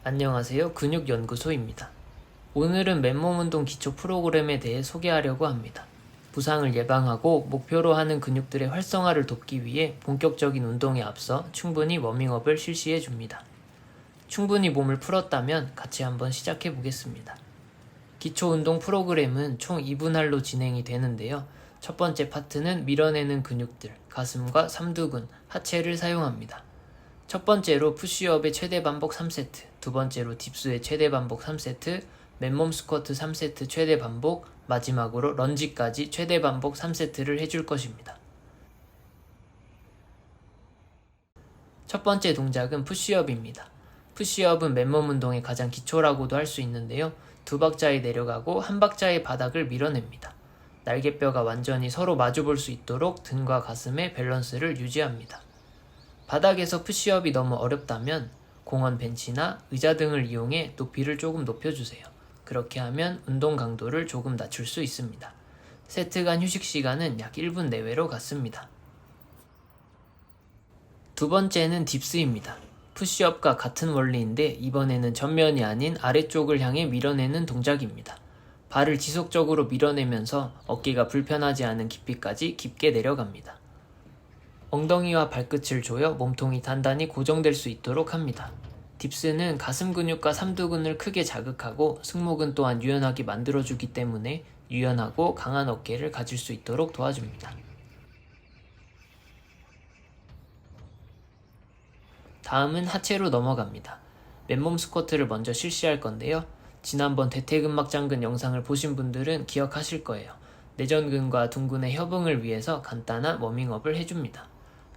안녕하세요. 근육연구소입니다. 오늘은 맨몸 운동 기초 프로그램에 대해 소개하려고 합니다. 부상을 예방하고 목표로 하는 근육들의 활성화를 돕기 위해 본격적인 운동에 앞서 충분히 워밍업을 실시해 줍니다. 충분히 몸을 풀었다면 같이 한번 시작해 보겠습니다. 기초 운동 프로그램은 총 2분할로 진행이 되는데요. 첫 번째 파트는 밀어내는 근육들, 가슴과 삼두근, 하체를 사용합니다. 첫 번째로 푸시업의 최대 반복 3세트, 두 번째로 딥스의 최대 반복 3세트, 맨몸 스쿼트 3세트 최대 반복, 마지막으로 런지까지 최대 반복 3세트를 해줄 것입니다. 첫 번째 동작은 푸시업입니다. 푸시업은 맨몸 운동의 가장 기초라고도 할 수 있는데요. 두 박자에 내려가고 한 박자의 바닥을 밀어냅니다. 날개뼈가 완전히 서로 마주볼 수 있도록 등과 가슴의 밸런스를 유지합니다. 바닥에서 푸시업이 너무 어렵다면 공원 벤치나 의자 등을 이용해 높이를 조금 높여주세요. 그렇게 하면 운동 강도를 조금 낮출 수 있습니다. 세트 간 휴식 시간은 약 1분 내외로 갖습니다. 두 번째는 딥스입니다. 푸시업과 같은 원리인데 이번에는 전면이 아닌 아래쪽을 향해 밀어내는 동작입니다. 발을 지속적으로 밀어내면서 어깨가 불편하지 않은 깊이까지 깊게 내려갑니다. 엉덩이와 발끝을 조여 몸통이 단단히 고정될 수 있도록 합니다. 딥스는 가슴 근육과 삼두근을 크게 자극하고 승모근 또한 유연하게 만들어주기 때문에 유연하고 강한 어깨를 가질 수 있도록 도와줍니다. 다음은 하체로 넘어갑니다. 맨몸 스쿼트를 먼저 실시할 건데요. 지난번 대퇴근막 장근 영상을 보신 분들은 기억하실 거예요. 내전근과 둔근의 협응을 위해서 간단한 워밍업을 해줍니다.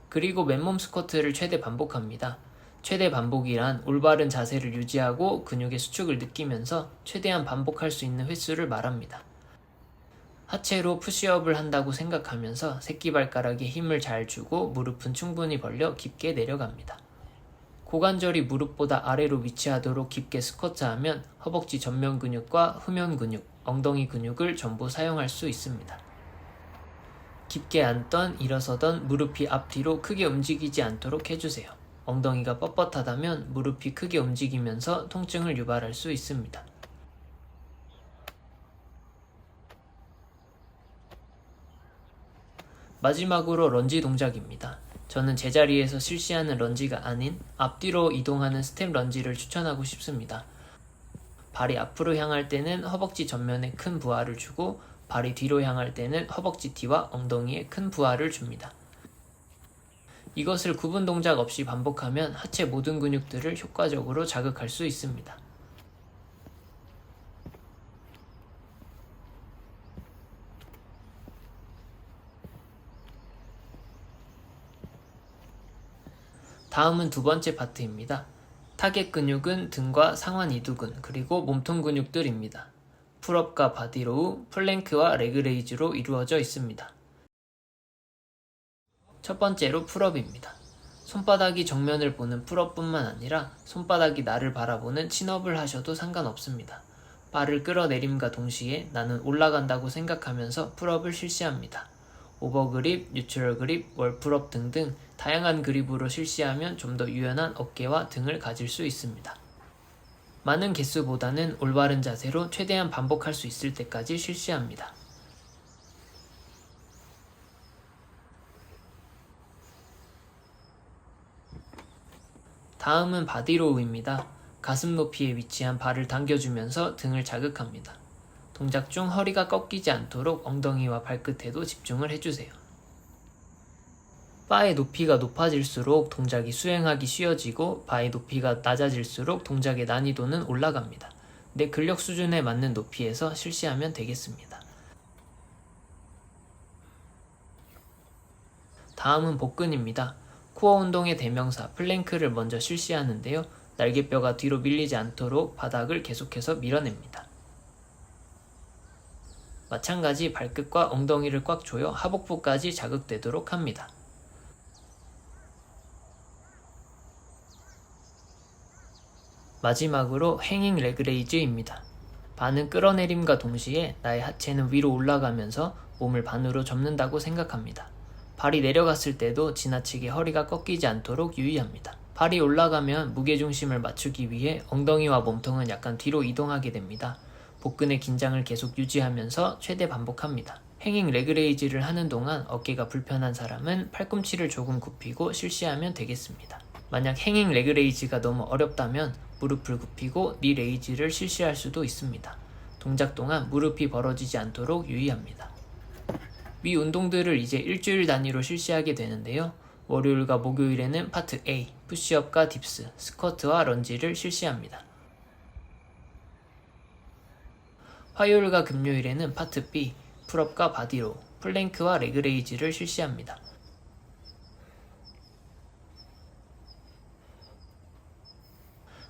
그리고 맨몸 스쿼트를 최대 반복합니다. 최대 반복이란 올바른 자세를 유지하고 근육의 수축을 느끼면서 최대한 반복할 수 있는 횟수를 말합니다. 하체로 푸시업을 한다고 생각하면서 새끼발가락에 힘을 잘 주고 무릎은 충분히 벌려 깊게 내려갑니다. 고관절이 무릎보다 아래로 위치하도록 깊게 스쿼트하면 허벅지 전면 근육과 후면 근육, 엉덩이 근육을 전부 사용할 수 있습니다. 깊게 앉던 일어서던 무릎이 앞뒤로 크게 움직이지 않도록 해주세요. 엉덩이가 뻣뻣하다면 무릎이 크게 움직이면서 통증을 유발할 수 있습니다. 마지막으로 런지 동작입니다. 저는 제자리에서 실시하는 런지가 아닌 앞뒤로 이동하는 스텝 런지를 추천하고 싶습니다. 발이 앞으로 향할 때는 허벅지 전면에 큰 부하를 주고 발이 뒤로 향할 때는 허벅지 뒤와 엉덩이에 큰 부하를 줍니다. 이것을 구분 동작 없이 반복하면 하체 모든 근육들을 효과적으로 자극할 수 있습니다. 다음은 두 번째 파트입니다. 타겟 근육은 등과 상완 이두근 그리고 몸통 근육들입니다. 풀업과 바디로우, 플랭크와 레그레이즈로 이루어져 있습니다. 첫 번째로 풀업입니다. 손바닥이 정면을 보는 풀업뿐만 아니라 손바닥이 나를 바라보는 친업을 하셔도 상관없습니다. 발을 끌어내림과 동시에 나는 올라간다고 생각하면서 풀업을 실시합니다. 오버그립, 뉴트럴 그립, 월풀업 등등 다양한 그립으로 실시하면 좀 더 유연한 어깨와 등을 가질 수 있습니다. 많은 개수보다는 올바른 자세로 최대한 반복할 수 있을 때까지 실시합니다. 다음은 바디로우입니다. 가슴 높이에 위치한 발을 당겨주면서 등을 자극합니다. 동작 중 허리가 꺾이지 않도록 엉덩이와 발끝에도 집중을 해주세요. 바의 높이가 높아질수록 동작이 수행하기 쉬워지고 바의 높이가 낮아질수록 동작의 난이도는 올라갑니다. 내 근력 수준에 맞는 높이에서 실시하면 되겠습니다. 다음은 복근입니다. 코어 운동의 대명사 플랭크를 먼저 실시하는데요. 날개뼈가 뒤로 밀리지 않도록 바닥을 계속해서 밀어냅니다. 마찬가지 발끝과 엉덩이를 꽉 조여 하복부까지 자극되도록 합니다. 마지막으로 행잉 레그레이즈입니다. 반은 끌어내림과 동시에 나의 하체는 위로 올라가면서 몸을 반으로 접는다고 생각합니다. 발이 내려갔을 때도 지나치게 허리가 꺾이지 않도록 유의합니다. 발이 올라가면 무게중심을 맞추기 위해 엉덩이와 몸통은 약간 뒤로 이동하게 됩니다. 복근의 긴장을 계속 유지하면서 최대 반복합니다. 행잉 레그레이즈를 하는 동안 어깨가 불편한 사람은 팔꿈치를 조금 굽히고 실시하면 되겠습니다. 만약 행잉 레그레이즈가 너무 어렵다면 무릎을 굽히고 니 레이즈를 실시할 수도 있습니다. 동작 동안 무릎이 벌어지지 않도록 유의합니다. 위 운동들을 이제 일주일 단위로 실시하게 되는데요. 월요일과 목요일에는 파트 A, 푸시업과 딥스, 스쿼트와 런지를 실시합니다. 화요일과 금요일에는 파트 B, 풀업과 바디로우, 플랭크와 레그레이즈를 실시합니다.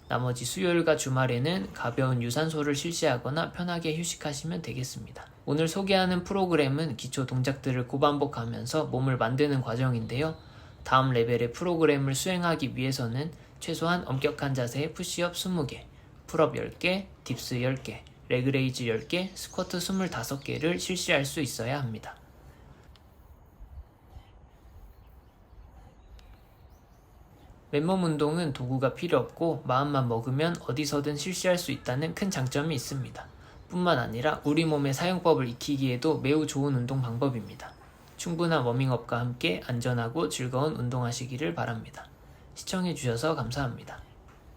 나머지 수요일과 주말에는 가벼운 유산소를 실시하거나 편하게 휴식하시면 되겠습니다. 오늘 소개하는 프로그램은 기초 동작들을 고반복하면서 몸을 만드는 과정인데요. 다음 레벨의 프로그램을 수행하기 위해서는 최소한 엄격한 자세의 푸시업 20개, 풀업 10개, 딥스 10개, 레그레이즈 10개, 스쿼트 25개를 실시할 수 있어야 합니다. 맨몸 운동은 도구가 필요 없고 마음만 먹으면 어디서든 실시할 수 있다는 큰 장점이 있습니다. 뿐만 아니라 우리 몸의 사용법을 익히기에도 매우 좋은 운동 방법입니다. 충분한 워밍업과 함께 안전하고 즐거운 운동하시기를 바랍니다. 시청해주셔서 감사합니다.